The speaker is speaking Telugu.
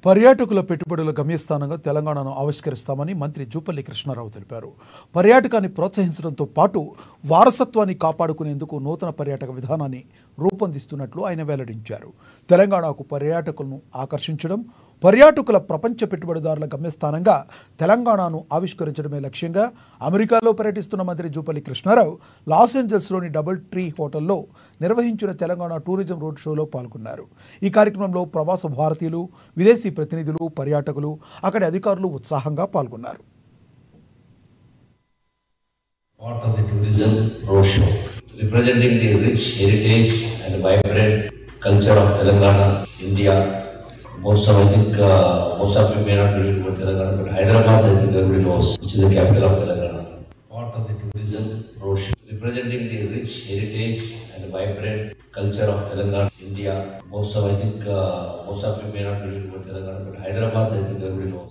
పర్యాటకుల పెట్టుబడుల గమ్యస్థానంగా తెలంగాణను ఆవిష్కరిస్తామని మంత్రి జూపల్లి కృష్ణారావు తెలిపారు. పర్యాటకాన్ని ప్రోత్సహించడంతో పాటు వారసత్వాన్ని కాపాడుకునేందుకు నూతన పర్యాటక విధానాన్ని రూపొందిస్తున్నట్లు ఆయన వెల్లడించారు. తెలంగాణకు పర్యాటకులను ఆకర్షించడం, పర్యాటకుల ప్రపంచ పెట్టుబడిదారుల గమ్యస్థానంగా తెలంగాణను ఆవిష్కరించడమే లక్ష్యంగా అమెరికాలో పర్యటిస్తున్న మంత్రి జూపల్లి కృష్ణారావు లాస్ ఏంజల్స్లోని డబుల్ ట్రీ హోటల్లో నిర్వహించిన తెలంగాణ టూరిజం రోడ్ షోలో పాల్గొన్నారు. ఈ కార్యక్రమంలో ప్రవాస భారతీయులు, విదేశీ ప్రతినిధులు, పర్యాటకులు, అక్కడి అధికారులు ఉత్సాహంగా పాల్గొన్నారు. Part of the tourism roadshow, representing the rich heritage and vibrant culture of Telangana, India. Most of you may not know about Telangana, but Hyderabad, I think everybody knows, which is the capital of Telangana. Part of the tourism roadshow, representing the rich heritage and vibrant culture of Telangana, India. Most of you may not know about Telangana, but Hyderabad, I think everybody knows.